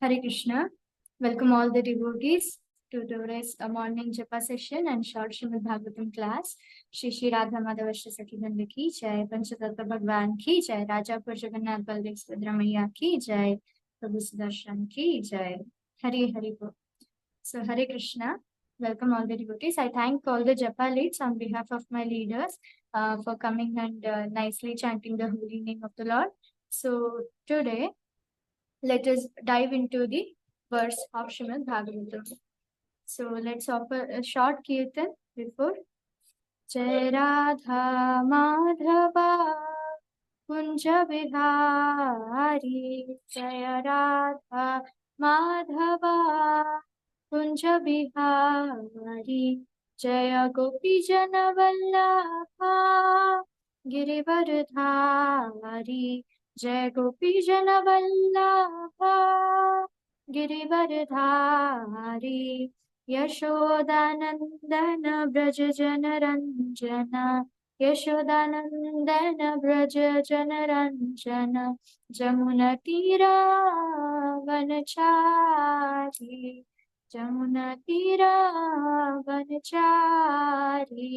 Hare Krishna. Welcome all the devotees to today's morning japa session and short Srimad Bhagavatam class. Shri Shri Radha Madhava Shri Sakhidan ki jai, Panchatattva Bhagwan ki jai, Rajapur Jagannath Baldev Subhadramaya ki jai, Prabhu Sudarshan ki jai. Hare Hare Bol. So Hare Krishna. Welcome all the devotees. I thank all the japa leads on behalf of my leaders for coming and nicely chanting the holy name of the Lord. So today let us dive into the verse of Srimad Bhagavatam. So let's offer a short kirtan before. Jai Radha Madhava Kunja Bihari, Jai Radha Madhava Kunja Bihari, Jaya Gopi Jana Vallabha Girivardhari, Jai Gopi Jana Vallabha Girivardhari, Yashodanandana Braja Jana Ranjana, Yashodanandana Braja Jana Ranjana, Jamuna Tira Vanachari, Jamuna Tira Vanachari.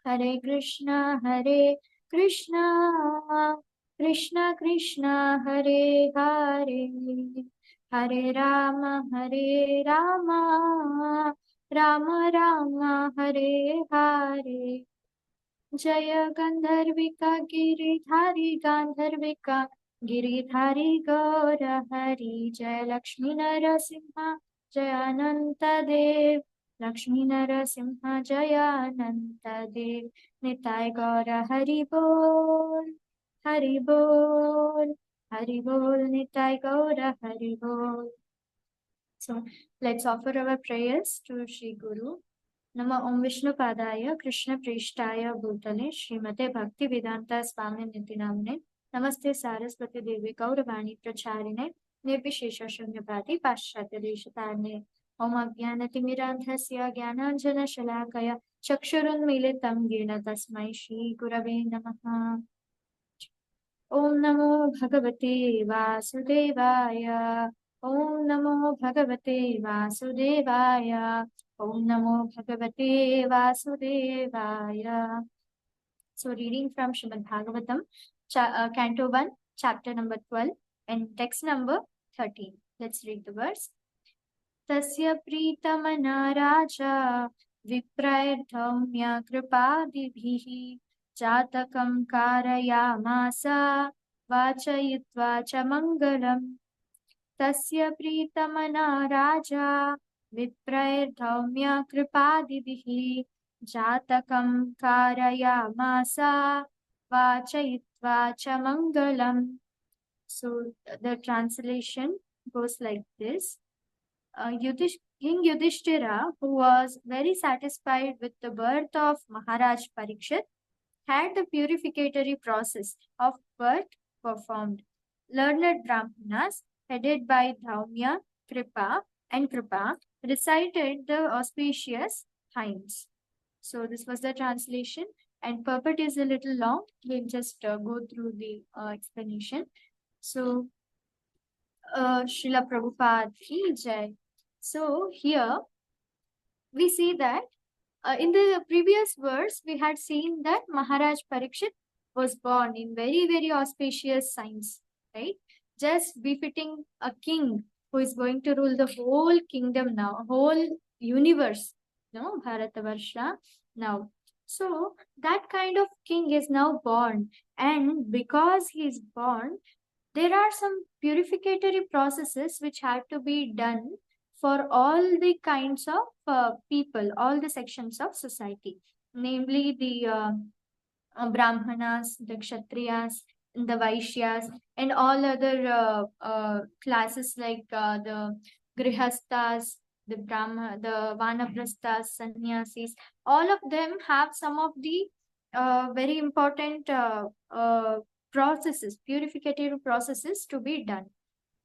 Hare Krishna, Krishna Krishna, Hare Hare, Hare Rama, Rama Rama, Hare Hare. Jaya Gandharvika Giridhari Gandharvika Giridhari Gaura Hari, Jaya Lakshmi Narasimha Jaya Ananta Dev, Lakshmi Narasimha Jaya Ananta Dev, Nitai Gaura Hari Bol, Hari Bol, Hari Bol, Nitai Gaura Hari Bol. So let's offer our prayers to Shri Guru. नमो ओम विष्णु पादाय कृष्ण प्रेष्ठाय भूतले श्रीमते भक्ति वेदांता स्वामी निति नामने नमस्ते सारस्वती देवी गौरवाणी प्रचारिणे निर्विशेष शून्यवादी पाश्चात्य देशतारिणे ओम अज्ञानतिमिरान्धस्य ज्ञानाञ्जनशलाकया चक्षुरुन्मीलितं येन तस्मै श्री गुरवे नमः। ओम नमो भगवते वासुदेवाय, ओम नमो भगवते वासुदेवाय, ओम नमो भगवते वासुदेवाय. So reading from Srimad Bhagavatam, Canto 1, chapter number 12 and text number 13. Let's read the verse. Tasya pritamana raja viprairthamya kripadibihi jatakam karayamasa vachayitva cha mangalam. Tasya pritamana raja viprairthamya kripadibihi jatakam karayamasa vachayitva cha mangalam. So the translation goes like this. King Yudhishthira, who was very satisfied with the birth of Maharaj Parikshit, had the purificatory process of birth performed. Learned Brahmanas, headed by Dhaumya, Kripa, recited the auspicious hymns. So this was the translation, and purport is a little long. We'll just go through the explanation. So, Srila Prabhupada ki jai. So here we see that in the previous verse we had seen that Maharaj Parikshit was born in very, very auspicious signs, right? Just befitting a king who is going to rule the whole kingdom now, whole universe, Bharatavarsha now. So that kind of king is now born, and because he is born, there are some purificatory processes which have to be done for all the kinds of people, all the sections of society, namely the Brahmanas, the Kshatriyas, the Vaishyas, and all other classes like the Grihastas, the Vanaprasthas, Sannyasis. All of them have some of the very important processes, purificatory processes to be done.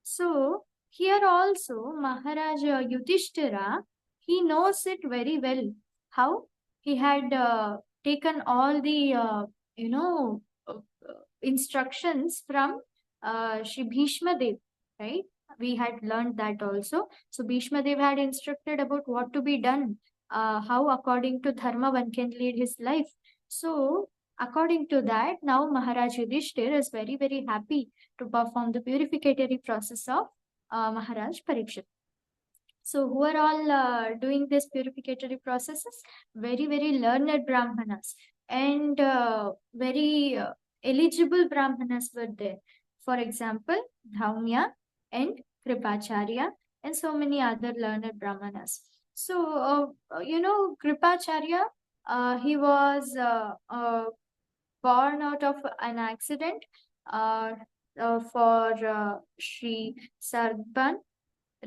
So here also Maharaja Yudhishthira, he knows it very well. How? He had taken all the instructions from Shri Bhishma Dev, right? We had learned that also. So Bhishma Dev had instructed about what to be done, how according to dharma one can lead his life. So according to that, now Maharaj Yudhishthir is very, very happy to perform the purificatory process of Maharaj Parikshit. So who are all doing this purificatory processes? Very, very learned Brahmanas and very eligible Brahmanas were there. For example, Dhaumya and Kripacharya and so many other learned Brahmanas. So, Kripacharya, he was born out of an accident uh, for Sri Sarban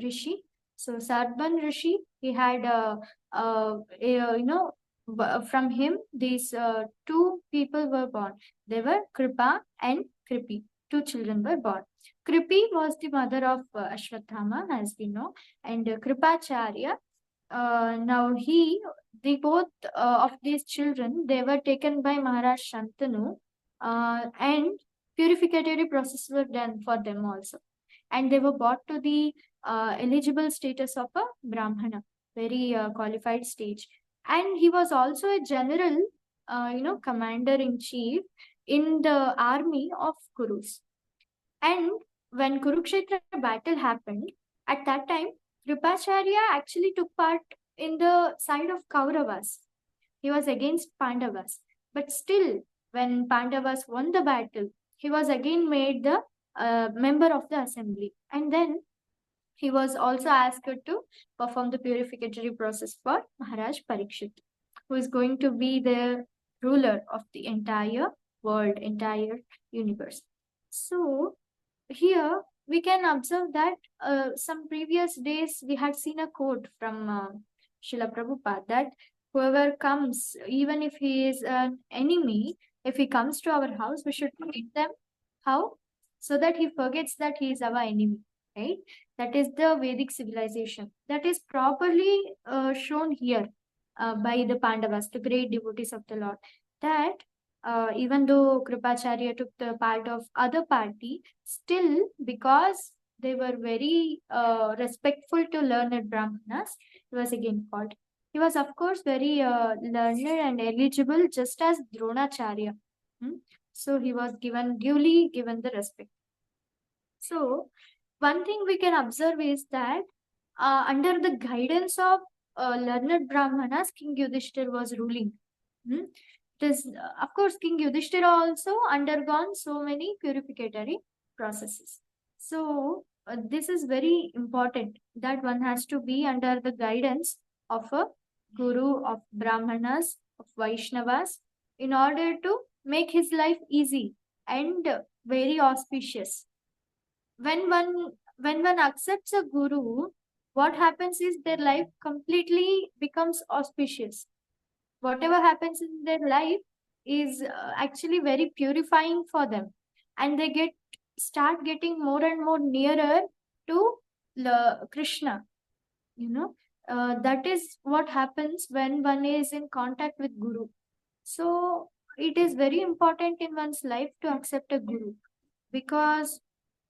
Rishi. So Sarban Rishi, he had from him these two people were born. They were Kripa and Kripi. Two children were born. Kripi was the mother of Ashwatthama, as we know, and Kripacharya. Now the both of these children, they were taken by Maharaj Shantanu, and purificatory processes were done for them also, and they were brought to the eligible status of a Brahmana, very qualified stage. And he was also a general, commander in chief in the army of Kurus. And when Kurukshetra battle happened, at that time, Kripacharya actually took part in the side of Kauravas. He was against Pandavas. But still, when Pandavas won the battle, he was again made the member of the assembly. And then he was also asked to perform the purificatory process for Maharaj Parikshit, who is going to be the ruler of the entire world, entire universe. So here we can observe that some previous days we had seen a quote from Srila Prabhupada that whoever comes, even if he is an enemy, if he comes to our house, we should treat them how? So that he forgets that he is our enemy, right? That is the Vedic civilization. That is properly shown here by the Pandavas, the great devotees of the Lord. That even though Kripacharya took the part of other party, still because they were very respectful to learned Brahmanas, he was again called. He was, of course, very learned and eligible, just as Dronacharya. So he was duly given the respect. So one thing we can observe is that under the guidance of learned Brahmanas, King Yudhishthir was ruling. Of course, King Yudhishthira also undergone so many purificatory processes. So this is very important that one has to be under the guidance of a guru, of Brahmanas, of Vaishnavas, in order to make his life easy and very auspicious. When one accepts a guru, what happens is their life completely becomes auspicious. Whatever happens in their life is actually very purifying for them, and they start getting more and more nearer to Krishna. That is what happens when one is in contact with guru. So it is very important in one's life to accept a guru, because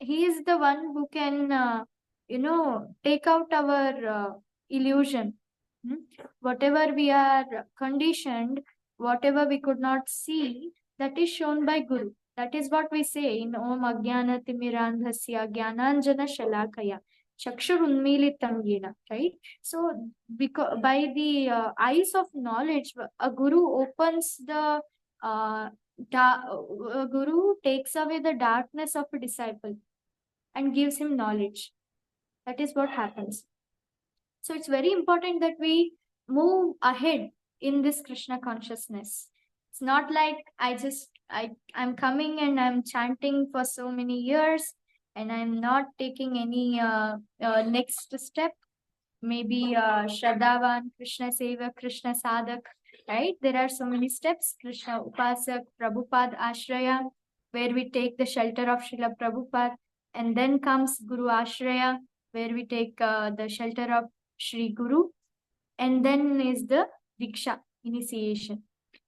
he is the one who can take out our illusion. Whatever we are conditioned, whatever we could not see, that is shown by guru. That is what we say in Om Ajnana Timirandhasya Jnananjana Shalakaya Chakshur Unmilitam Yena, right? So because by the eyes of knowledge, a guru opens the guru takes away the darkness of a disciple and gives him knowledge. That is what happens. So it's very important that we move ahead in this Krishna consciousness. It's not like I'm coming and I'm chanting for so many years and I'm not taking any next step. Maybe Shraddhavan, Krishna Seva, Krishna Sadak, right? There are so many steps. Krishna Upasak, Prabhupada Ashraya, where we take the shelter of Srila Prabhupada. And then comes Guru Ashraya, where we take the shelter of Sri Guru. And then is the Diksha, initiation.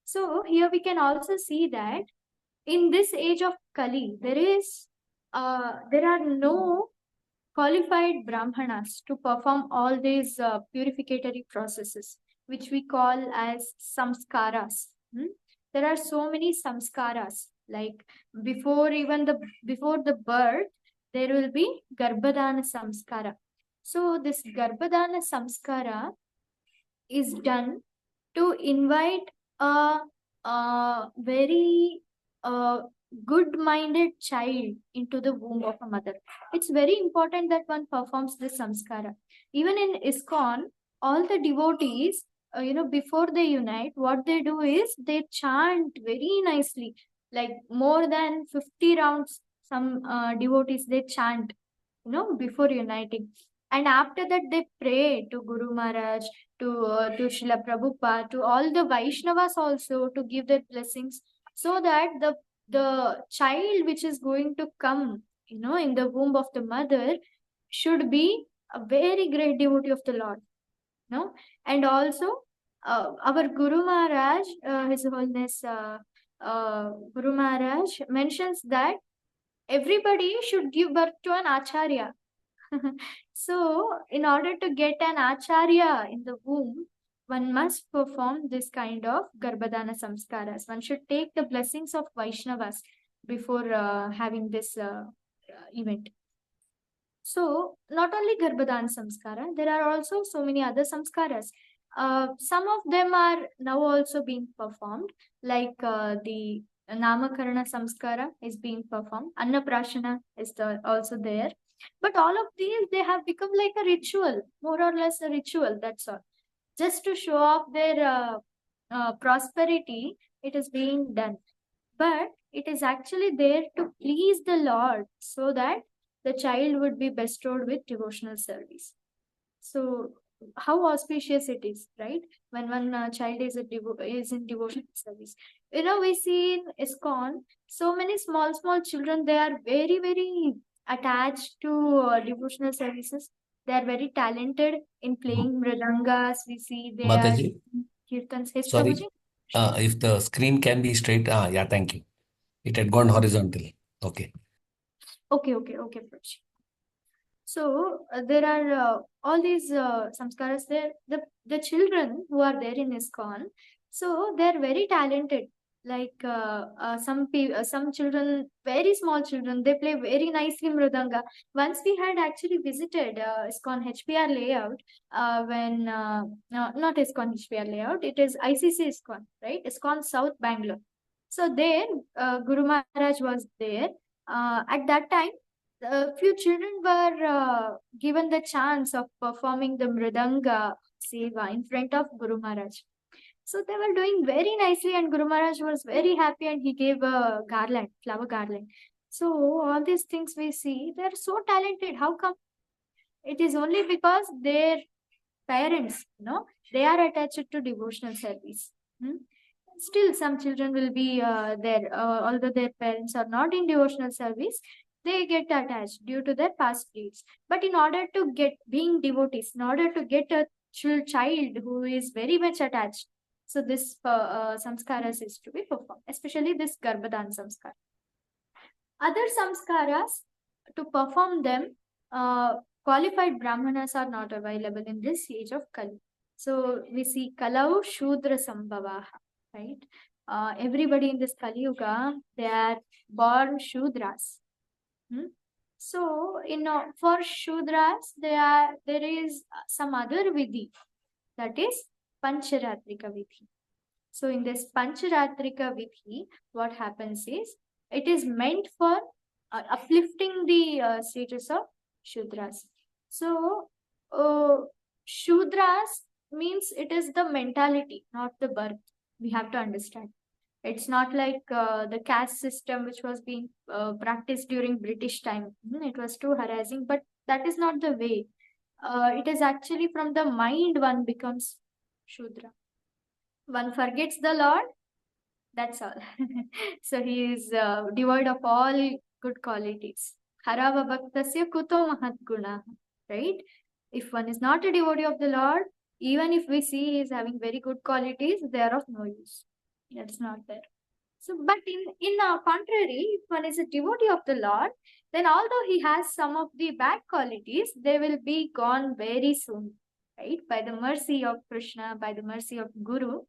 So here we can also see that in this age of Kali, there are no qualified brahmanas to perform all these purificatory processes, which we call as samskaras. There are so many samskaras. Like before the birth, there will be garbhadana samskara. So this garbhadana samskara is done to invite a very good-minded child into the womb of a mother. It's very important that one performs this samskara. Even in ISKCON, all the devotees, before they unite, what they do is they chant very nicely, like more than 50 rounds. Some devotees they chant, before uniting, and after that they pray to Guru Maharaj, to Srila Prabhupada, to all the Vaishnavas also to give their blessings, so that the child which is going to come, in the womb of the mother should be a very great devotee of the Lord. And also our Guru Maharaj, His Holiness Guru Maharaj mentions that everybody should give birth to an acharya. So, in order to get an acharya in the womb, one must perform this kind of garbhadana samskaras. One should take the blessings of Vaishnavas before having this event. So, not only garbhadana samskara, there are also so many other samskaras. Some of them are now also being performed, like the Namakarana samskara is being performed. Annaprashana is also there. But all of these, they have become like a ritual, more or less a ritual, that's all. Just to show off their prosperity, it is being done. But it is actually there to please the Lord, so that the child would be bestowed with devotional service. So, how auspicious it is, right? When one child is in devotional service. We see in ISKCON, so many small children, they are very, very attached to devotional services. They are very talented in playing mridangas. We see they Mataji, are kirtans. Yes, sorry. Prabhuji? If the screen can be straight, yeah, thank you. It had gone horizontal. Okay. Okay, Prabhuji. So there are all these samskaras there. The children who are there in ISKCON, so they are very talented. Like some children, very small children, they play very nicely mridanga. Once we had actually visited ISKCON HPR layout, when no, not ISKCON HPR layout, it is ICC ISKCON, right? ISKCON South Bangalore. So there, Guru Maharaj was there. At that time, a few children were given the chance of performing the mridanga seva in front of Guru Maharaj. So they were doing very nicely, and Guru Maharaj was very happy, and he gave a garland, flower garland. So all these things we see, they are so talented. How come? It is only because their parents, they are attached to devotional service. Still, some children will be there, although their parents are not in devotional service, they get attached due to their past deeds. But in order to get being devotees, in order to get a child who is very much attached, so this samskaras is to be performed, especially this garbhadan samskara. Other samskaras, to perform them, qualified brahmanas are not available in this age of Kali. So we see Kalau Shudra Sambhavaha, right? Everybody in this Kali Yuga, they are born Shudras. So, for Shudras, there is some other Vidhi, that is Pancharatrika Vidhi. So, in this Pancharatrika Vidhi, what happens is, it is meant for uplifting the status of Shudras. So, Shudras means it is the mentality, not the birth. We have to understand. It's not like the caste system which was being practiced during British time. It was too harassing, but that is not the way. It is actually from the mind one becomes Shudra. One forgets the Lord, that's all. So he is devoid of all good qualities. Harava bhaktasya kuto mahat guna. Right? If one is not a devotee of the Lord, even if we see he is having very good qualities, they are of no use. That's not there. So, but in contrary, if one is a devotee of the Lord, then although he has some of the bad qualities, they will be gone very soon, right? By the mercy of Krishna, by the mercy of Guru,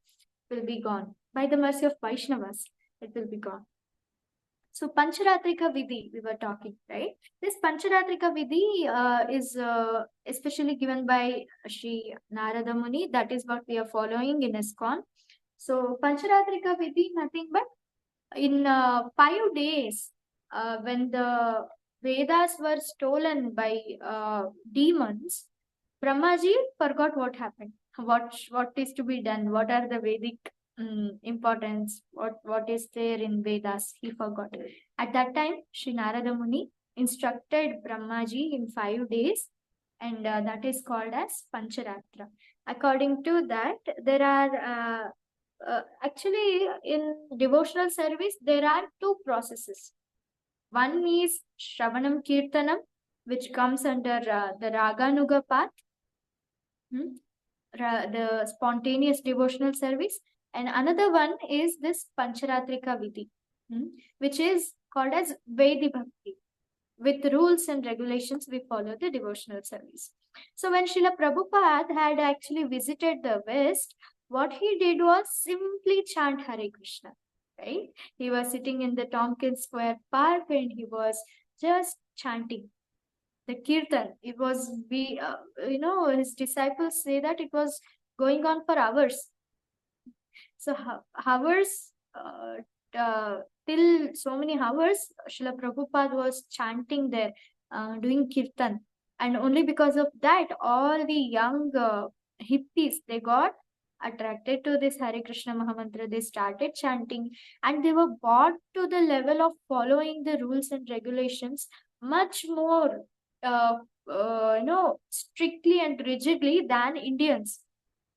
will be gone. By the mercy of Vaishnavas, it will be gone. So Pancharatrika Vidhi, we were talking, right? This Pancharatrika Vidhi is especially given by Sri Narada Muni. That is what we are following in ISKCON. So Pancharatrika Vidhi, nothing but in 5 days, when the Vedas were stolen by demons, Brahmaji forgot what happened. What is to be done? What are the Vedic importance? What is there in Vedas? He forgot. At that time, Sri Narada Muni instructed Brahmaji in 5 days, and that is called as Pancharatra. According to that, there are actually in devotional service there are two processes. One is Shravanam Kirtanam, which comes under the Raganuga path, the spontaneous devotional service, and another one is this Pancharatrika Vidhi, which is called as Vedi Bhakti. With rules and regulations, we follow the devotional service. So when Srila Prabhupada had actually visited the West, what he did was simply chant Hare Krishna, right? He was sitting in the Tompkins Square Park and he was just chanting the kirtan. It was, his disciples say that it was going on for hours. So hours, till so many hours, Srila Prabhupada was chanting there, doing kirtan. And only because of that, all the young hippies, they got attracted to this Hare Krishna Mahamantra. They started chanting and they were brought to the level of following the rules and regulations much more, strictly and rigidly than Indians.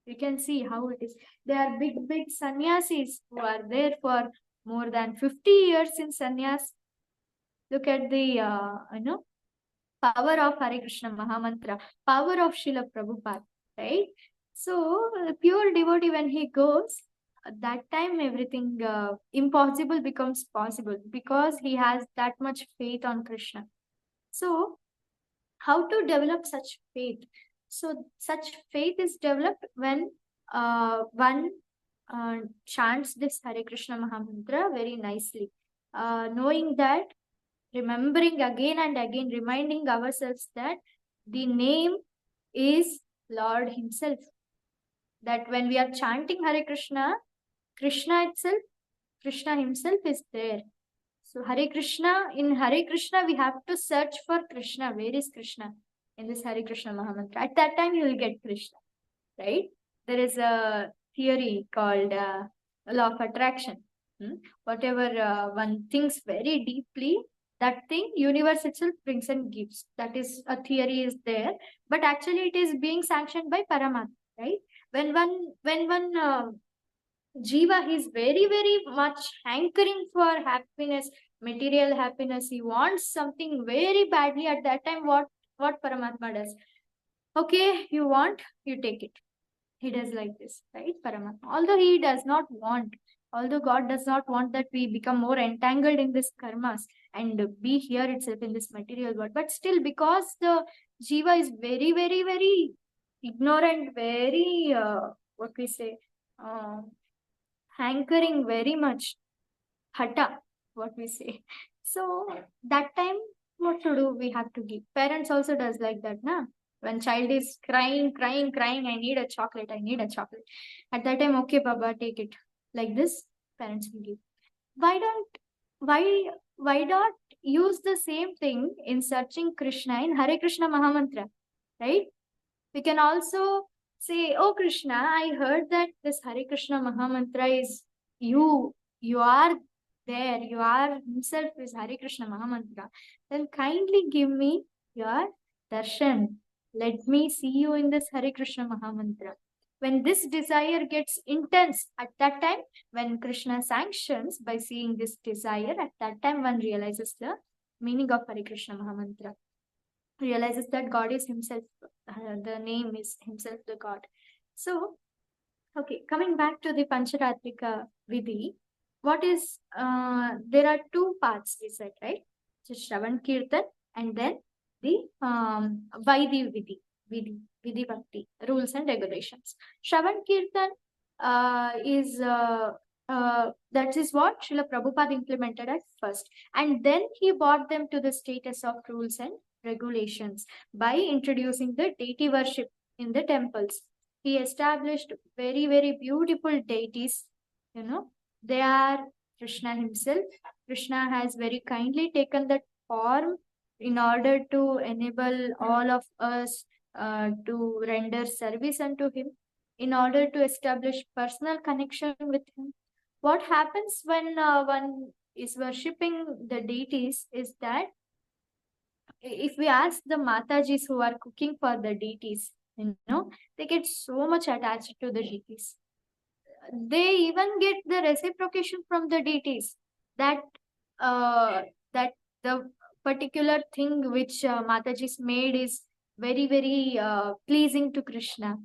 You can see how it is. There are big sannyasis who are there for more than 50 years in sannyas. Look at the, power of Hare Krishna Mahamantra, power of Srila Prabhupada, right? So, the pure devotee, when he goes, at that time everything impossible becomes possible because he has that much faith on Krishna. So, how to develop such faith? So, such faith is developed when one chants this Hare Krishna Mahamantra very nicely, knowing that, remembering again and again, reminding ourselves that the name is Lord Himself. That when we are chanting Hare Krishna, Krishna itself, Krishna Himself is there. So Hare Krishna, in Hare Krishna, we have to search for Krishna. Where is Krishna? In this Hare Krishna Mahamantra. At that time, you will get Krishna, right? There is a theory called law of attraction. Whatever one thinks very deeply, that thing, universe itself brings and gives. That is, a theory is there, but actually it is being sanctioned by Paramatma, right? When one Jiva is very much hankering for happiness, material happiness, he wants something very badly. At that time, what Paramatma does? Okay, you want, you take it. He does like this, right? Paramatma. Although he does not want, although God does not want that we become more entangled in this karmas and be here itself in this material world, but still, because the Jiva is very ignorant, very, what we say, hankering very much, hata, what we say. So that time, what to do? We have to give. Parents also does like that, na? When child is crying, I need a chocolate, I need a chocolate. At that time, okay, Baba, take it. Like this, parents will give. Why not use the same thing in searching Krishna in Hare Krishna Mahamantra, right? We can also say, oh Krishna, I heard that this Hare Krishna Mahamantra is you are there, you are himself is Hare Krishna Mahamantra. Then kindly give me your darshan. Let me see you in this Hare Krishna Mahamantra. When this desire gets intense, at that time, when Krishna sanctions by seeing this desire, at that time one realizes the meaning of Hare Krishna Mahamantra. Realizes that God is Himself, the name is Himself the God. So, okay, coming back to the Pancharatrika Vidhi, what is, there are two parts we said, right? So Shravan Kirtan and then the Vaidhi Vidhi Bhakti, rules and regulations. Shravan Kirtan that is what Srila Prabhupada implemented at first. And then he brought them to the status of rules and regulations by introducing the deity worship in the temples. He established very, very beautiful deities, you know, they are Krishna himself. Krishna has very kindly taken that form in order to enable all of us to render service unto him, in order to establish personal connection with him. What happens when one is worshipping the deities is that if we ask the Matajis who are cooking for the deities, they get so much attached to the deities. They even get the reciprocation from the deities that that the particular thing which Mataji's made is very, very pleasing to Krishna,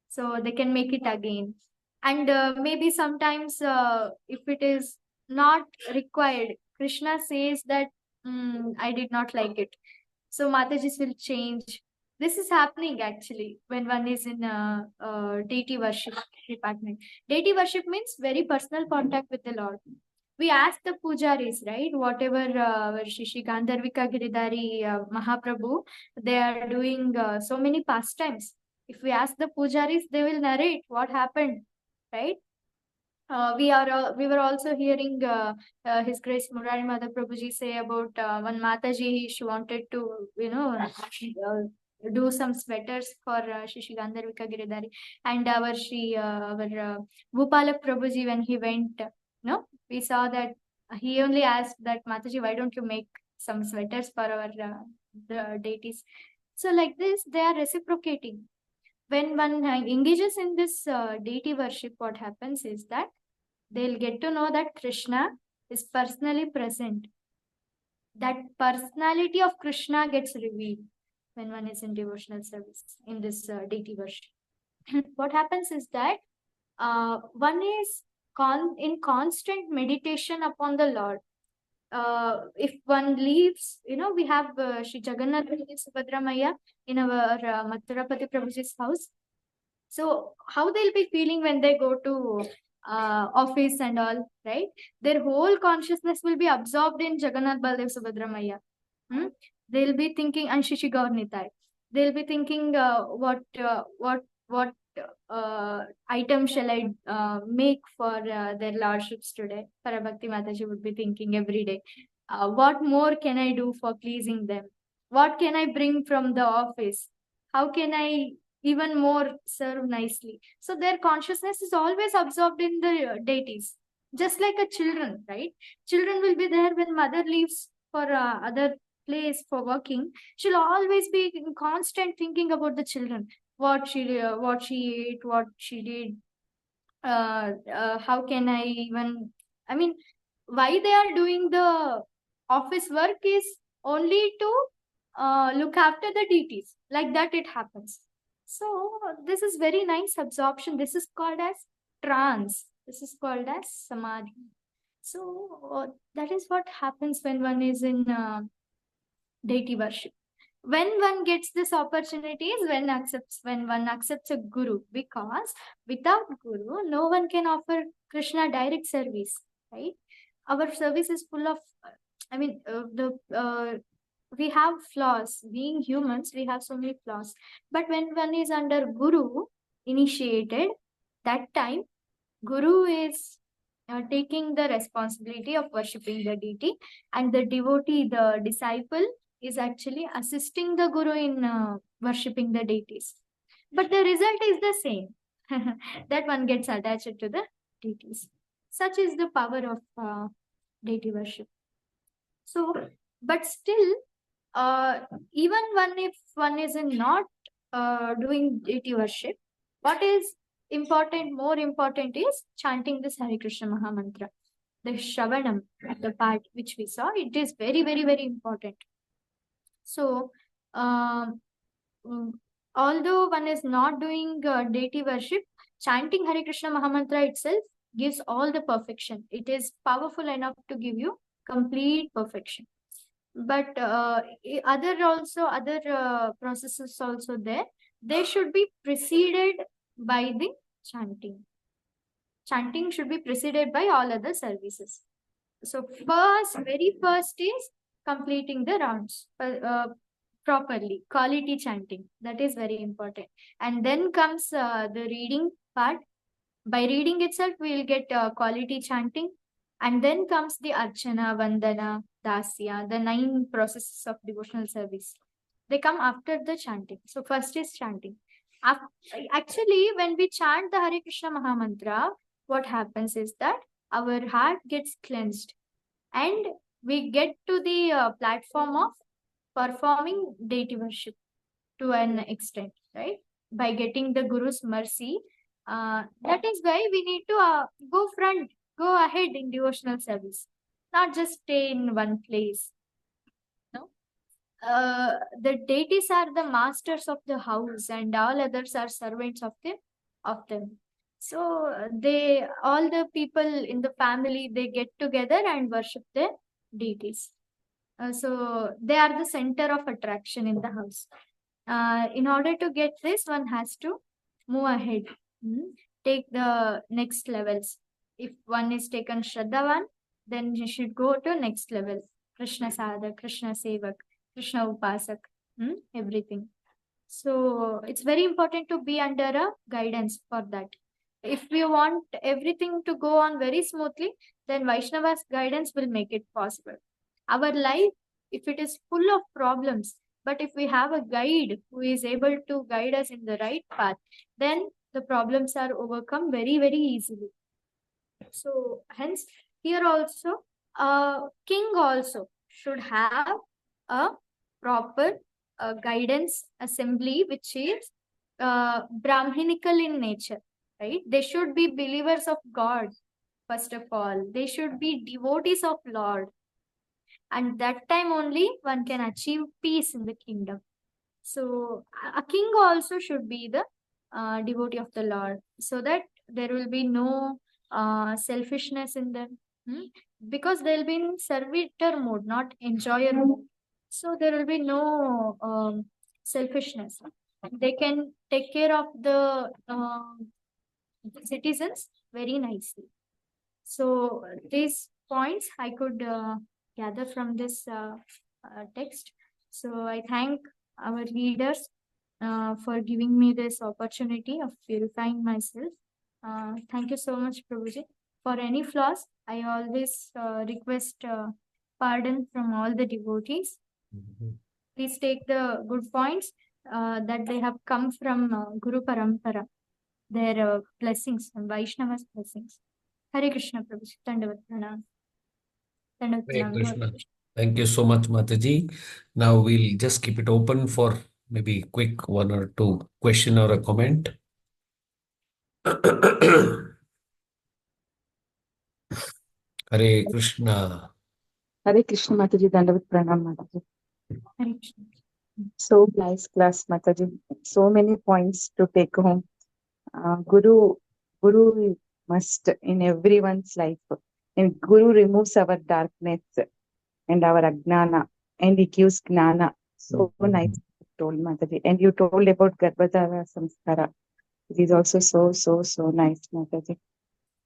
so they can make it again. And maybe sometimes if it is not required, Krishna says that I did not like it, so Matajis will change. This is happening actually when one is in a deity worship department. Deity worship means very personal contact with the Lord. We ask the pujaris, right? Whatever Shishi Gandharvika Giridhari Mahaprabhu, they are doing so many pastimes. If we ask the pujaris, they will narrate what happened, right? We were also hearing His Grace Murari Mother Prabhuji say about one Mataji. She wanted to, do some sweaters for Shishi Gandharvika Giridhari, and our Bhupala Prabhuji, when he went, we saw that he only asked that Mataji, why don't you make some sweaters for our the deities? So like this, they are reciprocating. When one engages in this deity worship, what happens is that they'll get to know that Krishna is personally present. That personality of Krishna gets revealed when one is in devotional service in this deity worship. What happens is that one is in constant meditation upon the Lord. If one leaves, we have Shri Jagannath Subhadra Maya in our Mathurapati Prabhuji's house. So how they'll be feeling when they go to office and all, right? Their whole consciousness will be absorbed in Jagannath Baldev Subhadra Maya. They'll be thinking, and Shishi Gaur Nitai. They'll be thinking, what item shall I make for their lordships today? Parabhakti Mataji would be thinking every day, what more can I do for pleasing them? What can I bring from the office? How can I even more serve nicely? So their consciousness is always absorbed in the deities, just like a children, right? Children will be there when mother leaves for other place for working. She'll always be in constant thinking about the children, what she ate, what she did, how can I even, I mean, why they are doing the office work is only to look after the deities. Like that it happens. So this is very nice absorption. This is called as trance. This is called as samadhi. So that is what happens when one is in deity worship. When one gets this opportunity is when one accepts a guru, because without guru, no one can offer Krishna direct service, right? Our service is full of, we have flaws. Being humans, we have so many flaws. But when one is under guru initiated, that time guru is taking the responsibility of worshipping the deity, and the devotee, the disciple, is actually assisting the guru in worshipping the deities. But the result is the same, that one gets attached to the deities. Such is the power of deity worship. So, but still, even if one is not doing deity worship, what is important, more important, is chanting this Hare Krishna Maha Mantra. The Shravanam, the part which we saw, it is very, very, very important. So, although one is not doing deity worship, chanting Hare Krishna Mahamantra itself gives all the perfection. It is powerful enough to give you complete perfection. But other processes also there. They should be preceded by the chanting. Chanting should be preceded by all other services. So very first is completing the rounds properly, quality chanting. That is very important. And then comes the reading part. By reading itself, we will get quality chanting. And then comes the Archana, Vandana, Dasya, the 9 processes of devotional service. They come after the chanting. So first is chanting. Actually, when we chant the Hare Krishna Mahamantra, what happens is that our heart gets cleansed and we get to the platform of performing deity worship to an extent, right? By getting the Guru's mercy. That is why we need to go ahead in devotional service, not just stay in one place. No, the deities are the masters of the house, and all others are servants of them. So they all the people in the family they get together and worship the deities. So they are the center of attraction in the house. In order to get this, one has to move ahead, take the next levels. If one is taken Shraddhavan, then you should go to next level. Krishna Sadhak, Krishna Sevak, Krishna Upasak, everything. So it's very important to be under a guidance for that. If we want everything to go on very smoothly, then Vaishnava's guidance will make it possible. Our life, if it is full of problems, but if we have a guide who is able to guide us in the right path, then the problems are overcome very, very easily. So hence, here also, a king also should have a proper guidance assembly, which is Brahminical in nature, right? They should be believers of God, first of all. They should be devotees of Lord. And that time only one can achieve peace in the kingdom. So a king also should be the devotee of the Lord, so that there will be no selfishness in them. Because they'll be in servitor mode, not enjoyer mode. So there will be no selfishness. They can take care of the citizens very nicely. So these points I could gather from this text. So I thank our leaders for giving me this opportunity of purifying myself. Thank you so much, Prabhuji. For any flaws, I always request pardon from all the devotees. Please take the good points that they have come from Guru Parampara, their blessings and Vaishnava's blessings. Hare Krishna, Prabhuji. Dandavat Pranam. Dandavat Hare Pranam. Krishna. Thank you so much, Mataji. Now we'll just keep it open for maybe quick 1 or 2 question or a comment. Hare Krishna. Hare Krishna Mataji, Dandavat Pranam Mataji. Hare Krishna. So nice class, Mataji. So many points to take home. Guru must in everyone's life. And Guru removes our darkness and our ajnana, and he gives gnana. So nice told, Mataji. And you told about Garbhadara Samskara. It is also so nice, Mataji.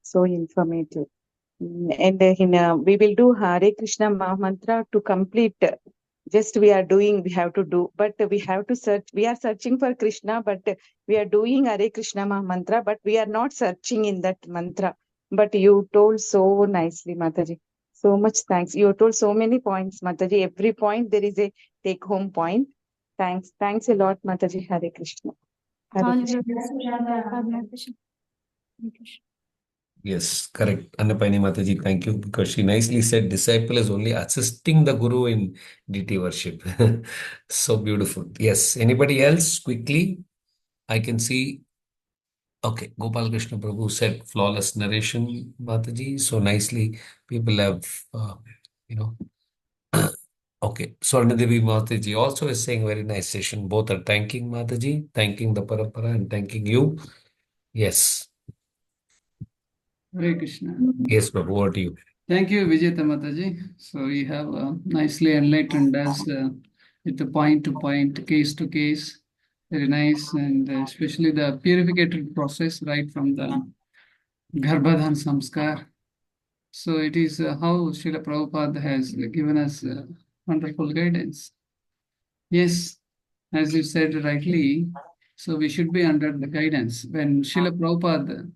So informative. And we will do Hare Krishna Mahamantra to complete. Just we have to do, but we have to search. We are searching for Krishna, but we are doing Hare Krishna Mahamantra, but we are not searching in that mantra. But you told so nicely, Mataji. So much thanks. You told so many points, Mataji. Every point there is a take-home point. Thanks. Thanks a lot, Mataji. Hare Krishna. Hare All Krishna. Hare Krishna. Yes, correct. Annapayani Mataji, thank you, because she nicely said disciple is only assisting the Guru in deity worship. So beautiful. Yes. Anybody else? Quickly. I can see. Okay, Gopal Krishna Prabhu said flawless narration, Mataji. So nicely, people have, you know. Okay, Swarnadevi Mataji also is saying very nice session. Both are thanking Mataji, thanking the Parampara, and thanking you. Yes. Hare Krishna. Yes, Prabhu, over to you. Thank you, Vijetha Mataji. So you have nicely enlightened us with the point to point, case to case. Very nice, and especially the purificated process right from the Garbhadhan Samskar. So it is how Srila Prabhupada has given us wonderful guidance. Yes, as you said rightly, so we should be under the guidance. When Srila Prabhupada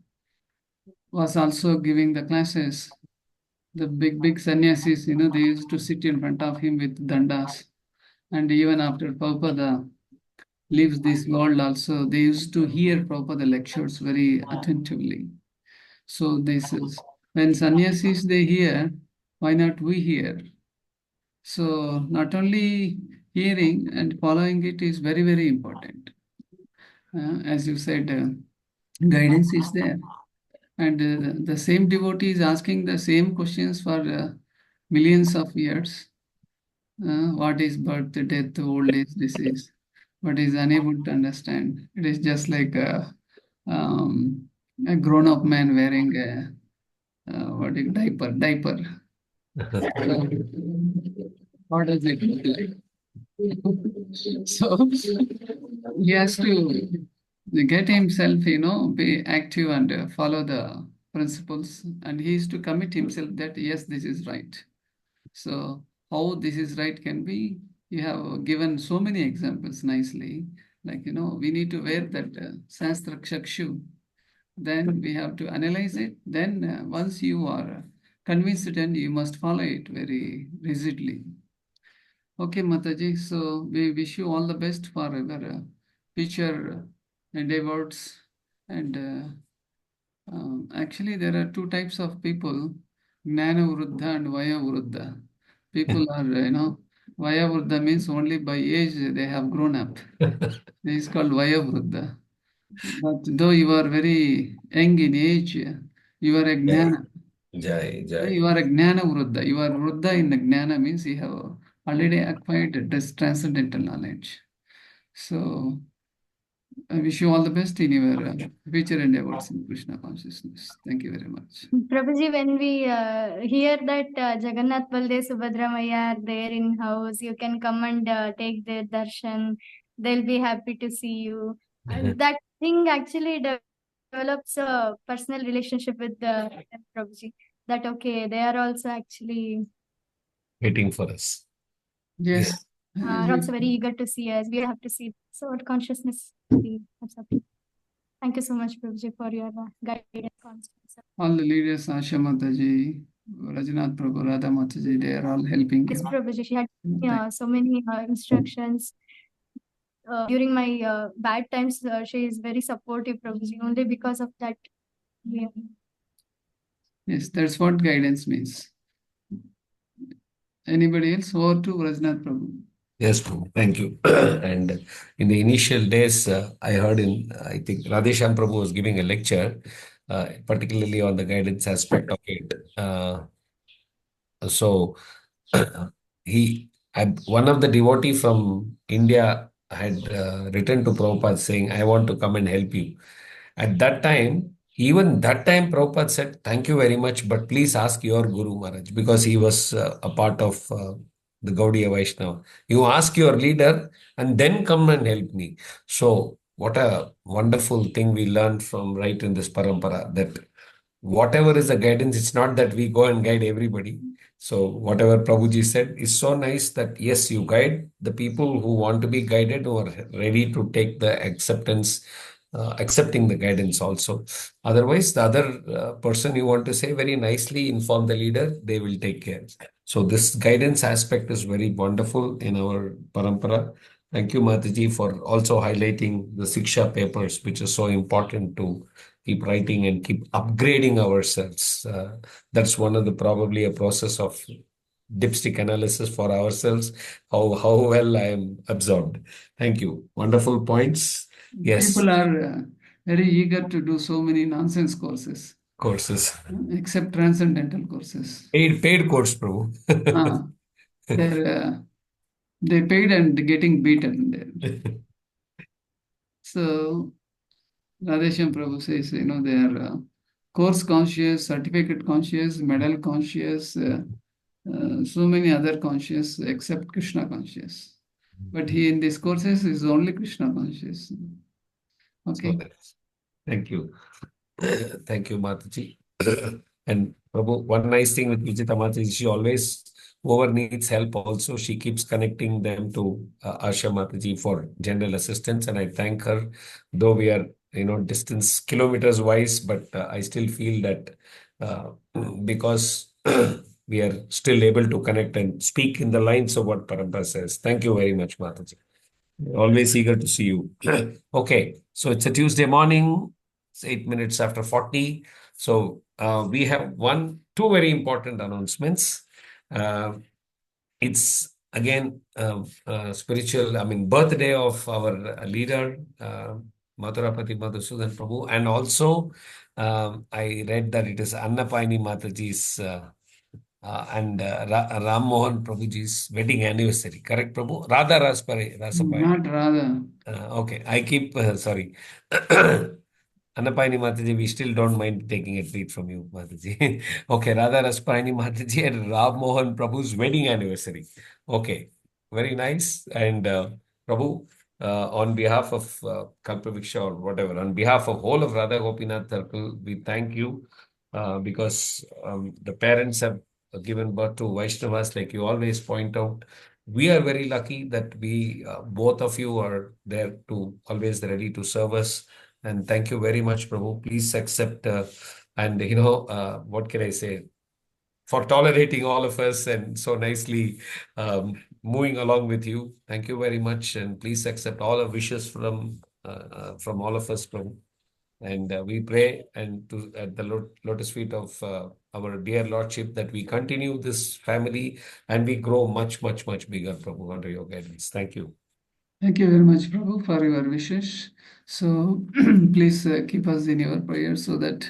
was also giving the classes, the big sannyasis, they used to sit in front of him with dandas. And even after Prabhupada leaves this world also, they used to hear Prabhupada lectures very attentively. So this is, when sannyasis they hear, why not we hear? So not only hearing and following it is very, very important. As you said, guidance is there. And the same devotee is asking the same questions for millions of years. What is birth, death, old age, disease? But is unable to understand. It is just like a grown-up man wearing a what is diaper. So, what does it look like? So he has to get himself, be active and follow the principles, and he is to commit himself that yes, this is right. So how this is right can be, you have given so many examples nicely. Like, we need to wear that Shastra Chakshu. Then we have to analyze it. Then once you are convinced, then you must follow it very rigidly. Okay, Mataji. So we wish you all the best for your future endeavors. And actually, there are two types of people, Gnana Vruddha and Vaya Vruddha. People are, Vaya Vruddha means only by age they have grown up. This is called Vaya Vruddha. But though you are very young in age, you are a Gnana. You are a Gnana Vruddha. You are Vruddha in the Gnana means you have already acquired this transcendental knowledge. So I wish you all the best in your future endeavors in Krishna consciousness. Thank you very much. Prabhuji, when we hear that Jagannath Baldev Subhadra Maya are there in house, you can come and take their darshan. They'll be happy to see you. That thing actually develops a personal relationship with the Prabhuji. That okay, they are also actually Waiting for us. Yes. are also very eager to see us. We have to see. So our consciousness be accepted. Thank you so much, Prabhuji, for your guidance. All the leaders, Asha Mataji, Rajanath Prabhu, Radha Mataji, they are all helping Yes, you. Prabhuji, she had so many instructions. During my bad times, she is very supportive, Prabhuji, only because of that. Yeah. Yes, that's what guidance means. Anybody else? Over to Rajnath Prabhu. Yes, Prabhu. Thank you. And in the initial days, I heard I think Radhesham Prabhu was giving a lecture, particularly on the guidance aspect of it. So one of the devotee from India had written to Prabhupada saying, I want to come and help you. At that time, even that time, Prabhupada said, thank you very much, but please ask your Guru Maharaj, because he was a part of the Gaudiya Vaishnava. You ask your leader and then come and help me. So what a wonderful thing we learned from right in this parampara, that whatever is the guidance, it's not that we go and guide everybody. So whatever Prabhuji said is so nice that yes, you guide the people who want to be guided, who are ready to take the accepting the guidance also. Otherwise, the other person you want to say very nicely, inform the leader, they will take care. So this guidance aspect is very wonderful in our parampara. Thank you, Mataji, for also highlighting the Siksha papers, which is so important to keep writing and keep upgrading ourselves. That's one of the probably a process of dipstick analysis for ourselves, how well I am absorbed. Thank you. Wonderful points. Yes. People are very eager to do so many nonsense courses. Except transcendental courses. Paid course, bro. They paid and getting beaten there. So Radhesham Prabhu says, they are course conscious, certificate conscious, medal conscious, so many other conscious except Krishna conscious. But he in these courses is only Krishna conscious. So Okay. nice. Thank you. Thank you, Mataji. And Prabhu, one nice thing with Vijetha Mataji, she always, whoever needs help also, she keeps connecting them to Asha Mataji for general assistance. And I thank her, though we are, distance kilometers wise, but I still feel that because we are still able to connect and speak in the lines of what Parampara says. Thank you very much, Mataji. Always eager to see you. Okay, so it's a Tuesday morning. It's 8 minutes after 40. So we have two very important announcements. It's again spiritual, birthday of our leader, Madhurapati Madhusudan Prabhu, and also I read that it is Annapayani Mataji's and Ram Mohan Prabhuji's wedding anniversary. Correct, Prabhu? Radha Rasapayani. Not rather. Okay, I keep, sorry. Annapayani Mataji, we still don't mind taking a treat from you, Mataji. Okay, Radha Raspayani Mataji and Ram Mohan Prabhu's wedding anniversary. Okay, very nice. And Prabhu, on behalf of Kalpaviksha or whatever, on behalf of whole of Radha Gopinath Circle, we thank you because the parents have given birth to Vaishnavas, like you always point out. We are very lucky that we, both of you are there to always ready to serve us. And thank you very much, Prabhu. Please accept, and what can I say, for tolerating all of us and so nicely moving along with you. Thank you very much. And please accept all our wishes from all of us, Prabhu. And we pray and at the lotus feet of our dear Lordship that we continue this family and we grow much, much, much bigger, Prabhu, under your guidance. Thank you. Thank you very much, Prabhu, for your wishes. So please keep us in your prayers so that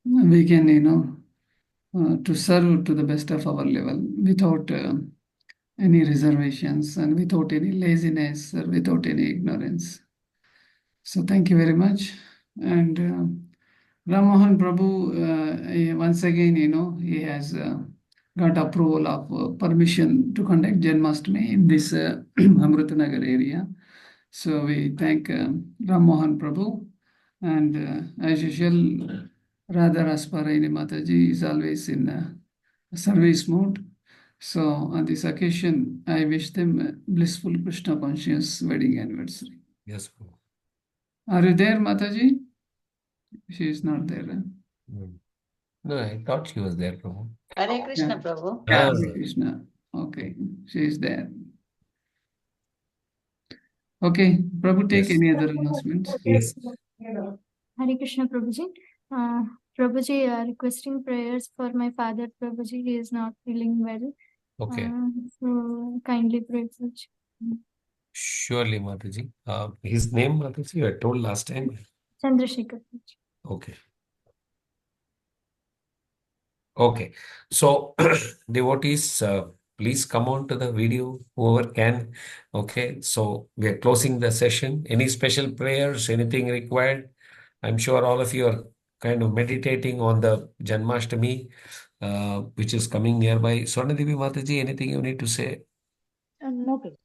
we can, to serve to the best of our level without any reservations and without any laziness or without any ignorance. So thank you very much. And Ram Mohan Prabhu, once again, he has got approval of permission to conduct Janmashtami in this Amrutanagar area. So we thank Ram Mohan Prabhu. And as usual, Radha Rasparayani Mataji is always in service mode. So on this occasion, I wish them a blissful Krishna conscious wedding anniversary. Yes, Prabhu. Are you there, Mataji? She is not there. No, I thought she was there, Prabhu. Hare Krishna, Yeah. Prabhu. Ah, Hare Krishna. Okay, she is there. Okay, Prabhu, take yes. any other announcements? Yes. Hare Krishna, Prabhuji. Prabhuji, requesting prayers for my father, Prabhuji. He is not feeling well. Okay. So kindly pray for him. Surely, Mataji. His name, Mataji, you had told last time. Chandrasekhar. Okay. Okay. So, devotees, please come on to the video, whoever can. Okay. So, we are closing the session. Any special prayers, anything required? I'm sure all of you are kind of meditating on the Janmashtami, which is coming nearby. Swarnadevi Mataji, anything you need to say? No, Prabhu.